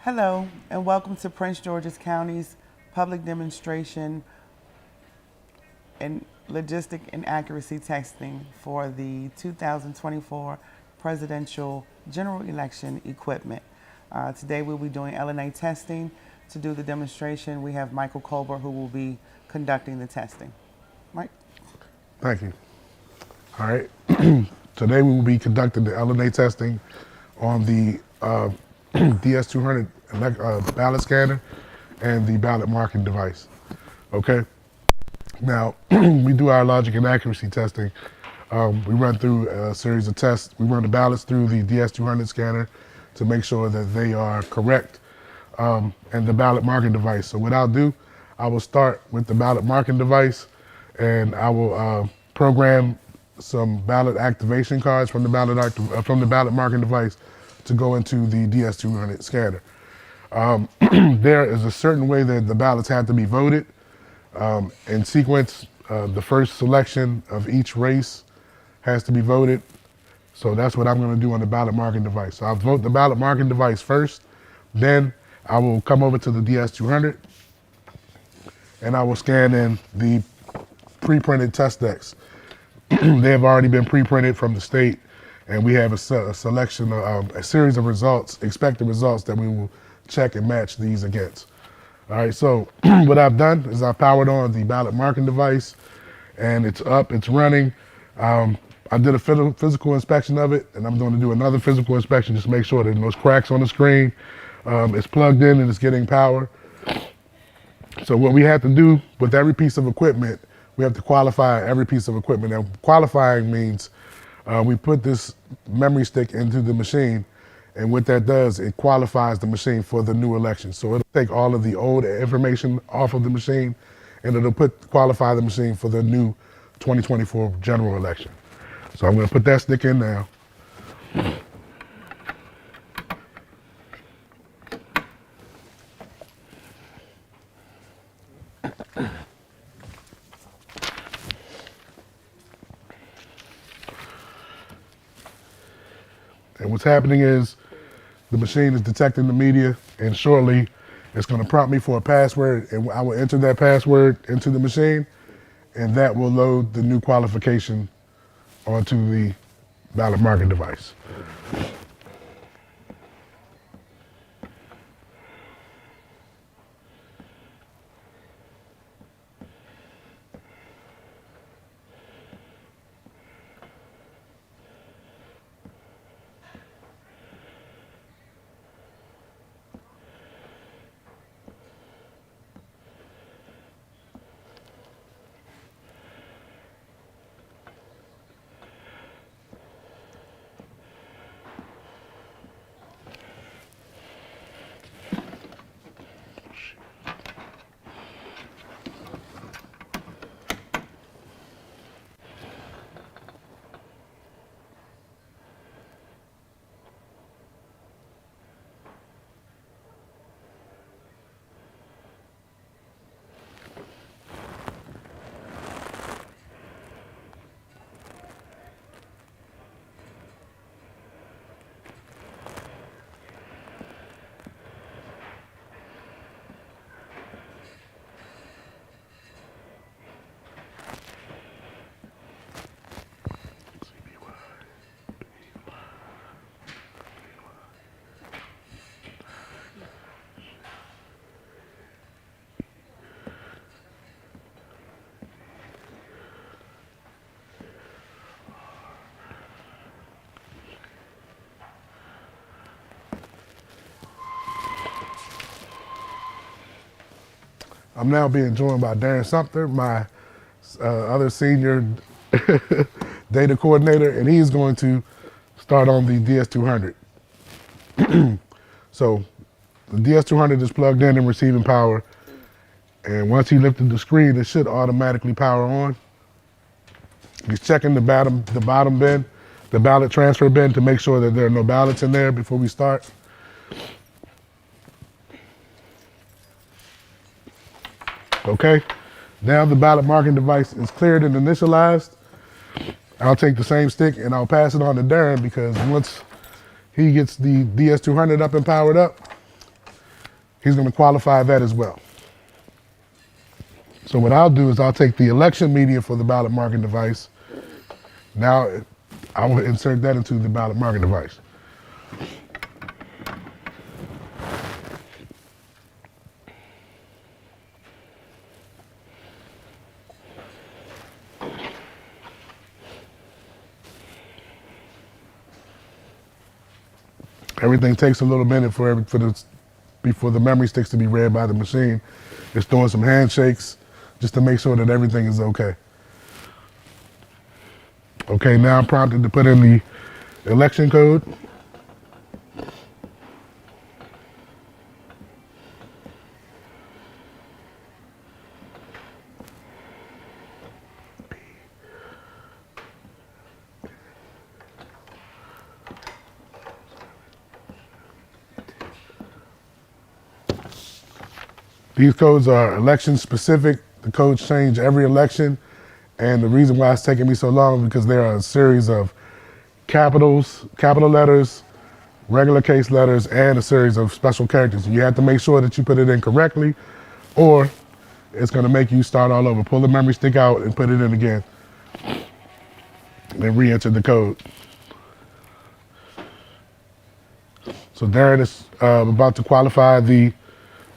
Hello, and welcome to Prince George's County's public demonstration and logistic and accuracy testing for the 2024 presidential general election equipment. Today we'll be doing LNA testing. To do the demonstration, we have Michael Colbert who will be conducting the testing. Mike? Thank you. All right. Today we will be conducting the LNA testing on the DS200 ballot scanner and the ballot marking device. Okay. Now, we do our logic and accuracy testing. We run through a series of tests. We run the ballots through the DS200 scanner to make sure that they are correct, and the ballot marking device. So what I'll do, I will start with the ballot marking device, and I will program some ballot activation cards from the ballot marking device to go into the DS200 scanner. There is a certain way that the ballots have to be voted in sequence. The first selection of each race has to be voted. So that's what I'm going to do on the ballot marking device. So I'll vote the ballot marking device first, then I will come over to the DS200 and I will scan in the pre-printed test decks. They have already been pre-printed from the state, and we have a selection of a series of results, expected results that we will check and match these against. All right, so what I've done is I've powered on the ballot marking device, and it's up, it's running. I did a physical inspection of it, and I'm going to do another physical inspection just to make sure that those cracks on the screen, it's plugged in and it's getting power. So what we have to do with every piece of equipment, we have to qualify every piece of equipment. Now, qualifying means we put this memory stick into the machine, and what that does, it qualifies the machine for the new election. So it'll take all of the old information off of the machine, and it'll qualify the machine for the new 2024 general election. So I'm going to put that stick in now. And what's happening is the machine is detecting the media, and shortly it's going to prompt me for a password, and I will enter that password into the machine, and that will load the new qualification onto the ballot marking device. I'm now being joined by Darren Sumter, my other senior data coordinator, and he's going to start on the DS200. So the DS200 is plugged in and receiving power, and once he lifted the screen, it should automatically power on. He's checking the bottom bin, the ballot transfer bin, to make sure that there are no ballots in there before we start. Okay, now the ballot marking device is cleared and initialized. I'll take the same stick and I'll pass it on to Darren, because once he gets the DS200 up and powered up, he's going to qualify that as well. So what I'll do is I'll take the election media for the ballot marking device. Now I will insert that into the ballot marking device. Everything takes a little minute before the memory sticks to be read by the machine. It's doing some handshakes just to make sure that everything is okay. Okay, now I'm prompted to put in the election code. These codes are election specific. The codes change every election. And the reason why it's taking me so long is because there are a series of capital letters, regular case letters, and a series of special characters. You have to make sure that you put it in correctly, or it's going to make you start all over. Pull the memory stick out and put it in again. And re-enter the code. So Darren is about to qualify the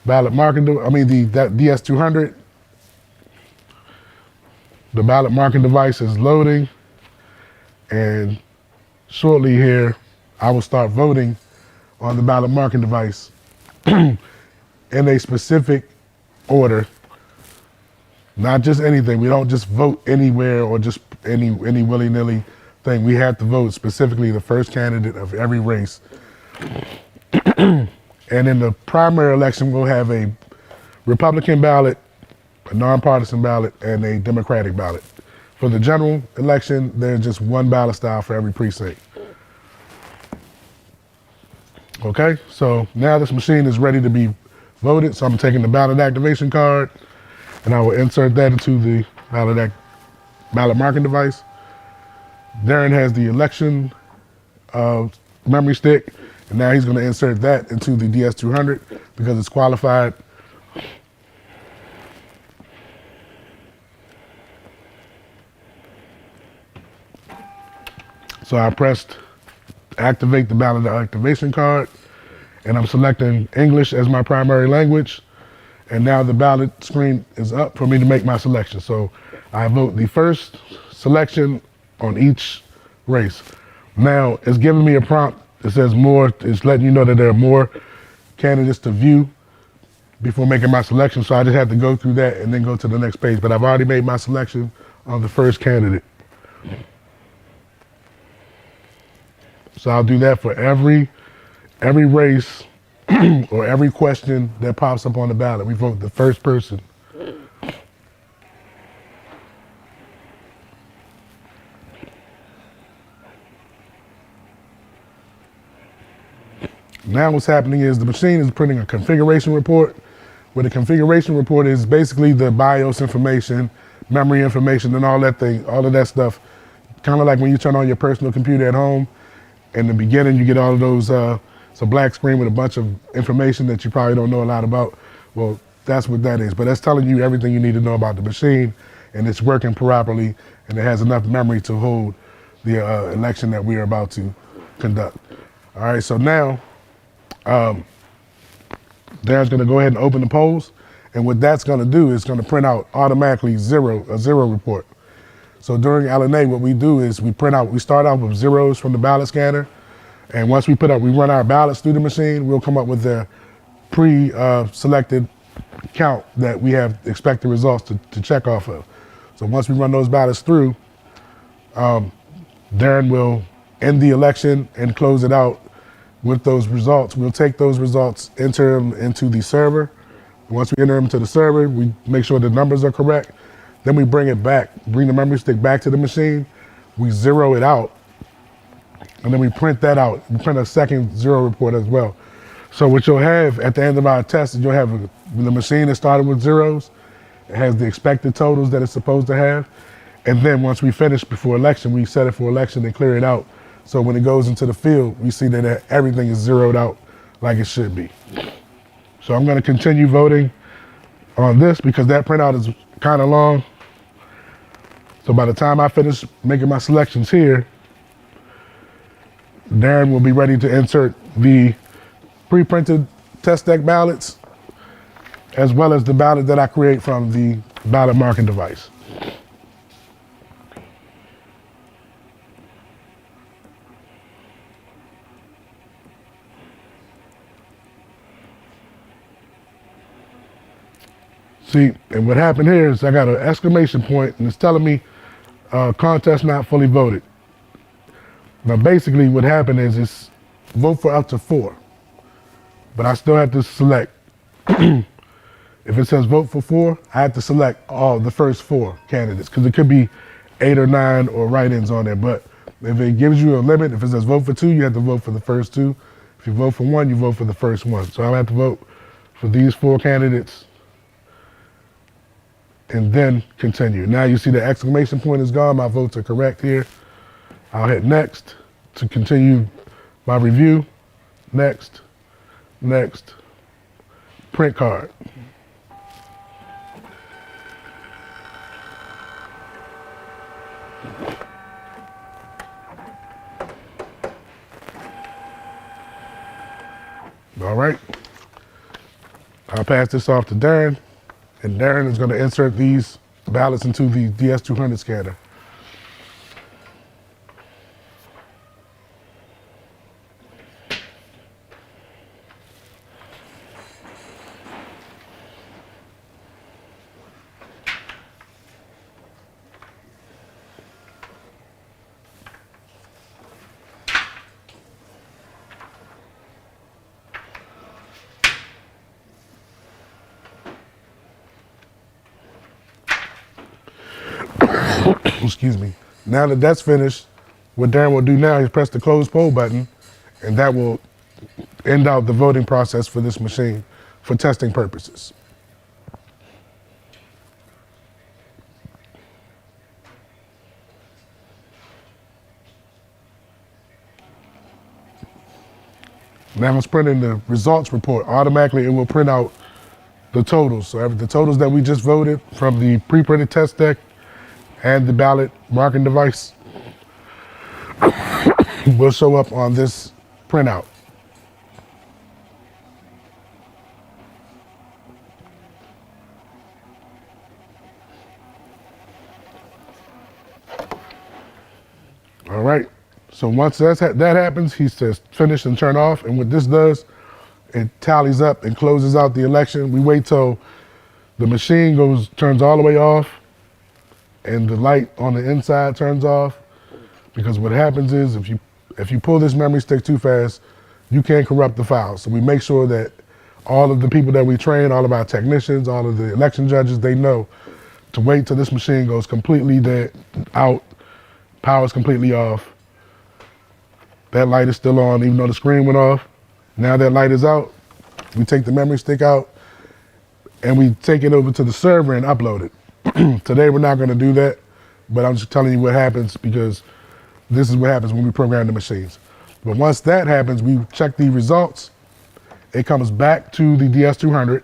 ballot marking, the DS200. The ballot marking device is loading, and shortly here, I will start voting on the ballot marking device in a specific order, not just anything. We don't just vote anywhere or just any willy-nilly thing. We have to vote specifically the first candidate of every race. And in the primary election, we'll have a Republican ballot, a nonpartisan ballot, and a Democratic ballot. For the general election, there's just one ballot style for every precinct. Okay, so now this machine is ready to be voted, so I'm taking the ballot activation card, and I will insert that into the ballot marking device. Darren has the election memory stick, and now he's going to insert that into the DS200 because it's qualified. So I pressed activate the ballot activation card, and I'm selecting English as my primary language. And now the ballot screen is up for me to make my selection. So I vote the first selection on each race. Now it's giving me a prompt. It says more. It's letting you know that there are more candidates to view before making my selection. So I just have to go through that and then go to the next page. But I've already made my selection on the first candidate. So I'll do that for every race or every question that pops up on the ballot. We vote the first person. Now what's happening is the machine is printing a configuration report, where the configuration report is basically the BIOS information, memory information, and all of that stuff. Kind of like when you turn on your personal computer at home. In the beginning, you get all of those, it's a black screen with a bunch of information that you probably don't know a lot about. Well, that's what that is. But that's telling you everything you need to know about the machine, and it's working properly, and it has enough memory to hold the election that we are about to conduct. All right, so now, Darren's gonna go ahead and open the polls, and what that's gonna do is gonna print out automatically a zero report. So during LNA, what we do is we start out with zeros from the ballot scanner, and once we run our ballots through the machine, we'll come up with the pre-selected count that we have expected results to check off of. So once we run those ballots through, Darren will end the election and close it out with those results. We'll take those results, enter them into the server. Once we enter them to the server, we make sure the numbers are correct. Then we bring the memory stick back to the machine. We zero it out, and then we print that out. We print a second zero report as well. So what you'll have at the end of our test is you'll have the machine that started with zeros. It has the expected totals that it's supposed to have. And then once we finish before election, we set it for election and clear it out. So when it goes into the field, we see that everything is zeroed out like it should be. So I'm going to continue voting on this because that printout is kind of long. So by the time I finish making my selections here, Darren will be ready to insert the pre-printed test deck ballots as well as the ballot that I create from the ballot marking device. See, and what happened here is I got an exclamation point and it's telling me contest not fully voted. Now basically what happened is it's vote for up to 4, but I still have to select. If it says vote for 4, I have to select all the first 4 candidates because it could be 8 or 9 or write-ins on there. But if it gives you a limit, if it says vote for 2, you have to vote for the first 2. If you vote for 1, you vote for the first 1. So I have to vote for these 4 candidates and then continue. Now you see the exclamation point is gone. My votes are correct here. I'll hit next to continue my review. Next, next, print card. All right, I'll pass this off to Darren, and Darren is going to insert these ballots into the DS200 scanner. Excuse me. Now that that's finished, what Darren will do now is press the close poll button, and that will end out the voting process for this machine for testing purposes. Now it's printing the results report. Automatically, it will print out the totals. So the totals that we just voted from the pre-printed test deck and the ballot marking device will show up on this printout. All right, so once that happens, he says finish and turn off, and what this does, it tallies up and closes out the election. We wait till the machine turns all the way off and the light on the inside turns off, because what happens is if you pull this memory stick too fast, you can corrupt the file. So we make sure that all of the people that we train, all of our technicians, all of the election judges, they know to wait till this machine goes completely dead out, power's completely off. That light is still on even though the screen went off. Now that light is out, we take the memory stick out and we take it over to the server and upload it. Today we're not going to do that, but I'm just telling you what happens because this is what happens when we program the machines. But once that happens, we check the results. It comes back to the DS200.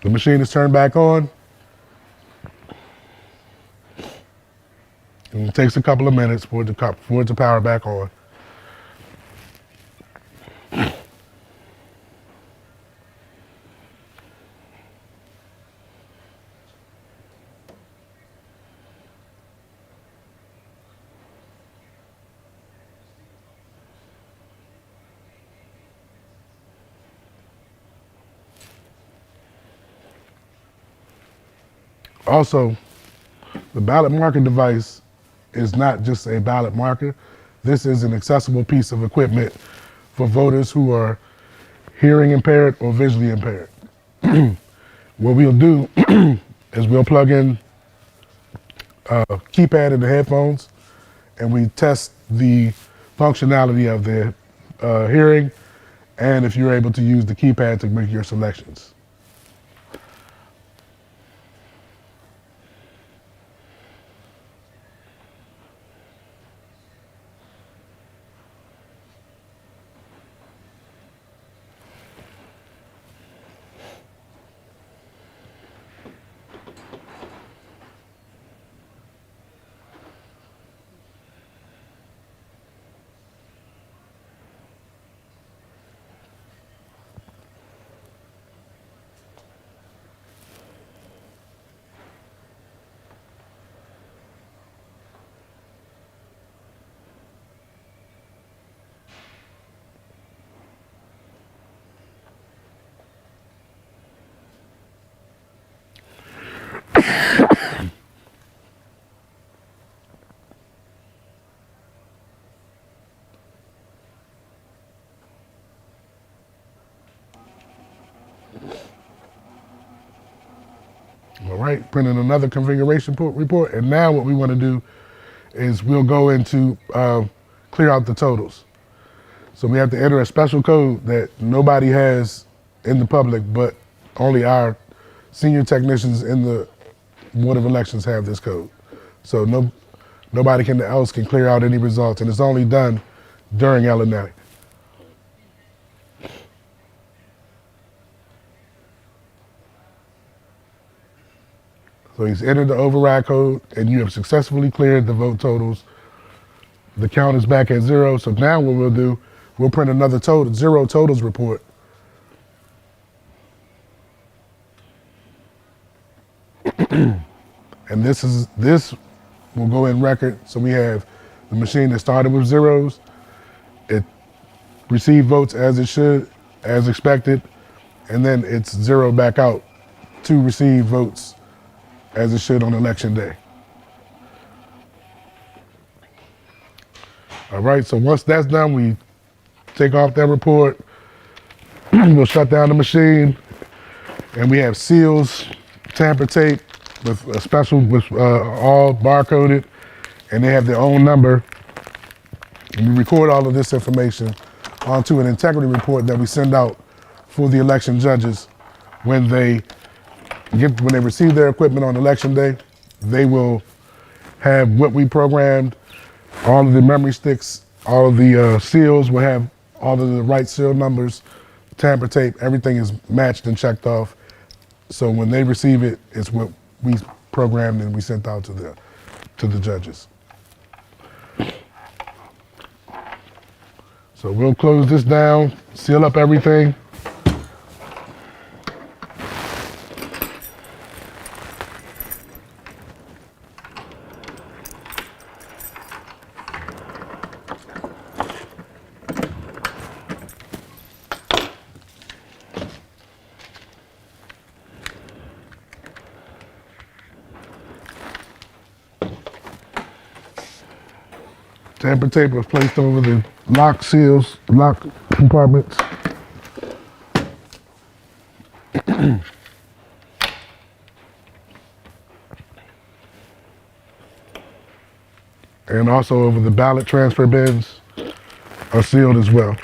The machine is turned back on. And it takes a couple of minutes for it to power back on. Also, the ballot marking device is not just a ballot marker. This is an accessible piece of equipment for voters who are hearing impaired or visually impaired. What we'll do is we'll plug in a keypad in the headphones and we test the functionality of their hearing and if you're able to use the keypad to make your selections. All right, printing another configuration report. And now what we want to do is we'll go into clear out the totals. So we have to enter a special code that nobody has in the public, but only our senior technicians in the Board of Elections have this code. So nobody else can clear out any results, and it's only done during LNA. So he's entered the override code, and you have successfully cleared the vote totals. The count is back at 0. So now what we'll do, we'll print another zero totals report. And this will go in record. So we have the machine that started with zeros. It received votes as it should, as expected, and then it's zero back out to receive votes as it should on election day. All right, so once that's done, we take off that report, we'll shut down the machine, and we have seals, tamper tape with a special, all barcoded, and they have their own number. And we record all of this information onto an integrity report that we send out for the election judges when they receive their equipment on election day. They will have what we programmed, all of the memory sticks, all of the seals will have all of the right seal numbers, tamper tape, everything is matched and checked off. So when they receive it, it's what we programmed and we sent out to the judges. So we'll close this down, seal up everything. Tamper tape was placed over the lock seals, lock compartments. And also over the ballot transfer bins are sealed as well.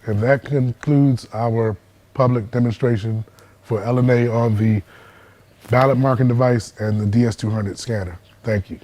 And that concludes our public demonstration for LNA on the ballot marking device and the DS200 scanner. Thank you.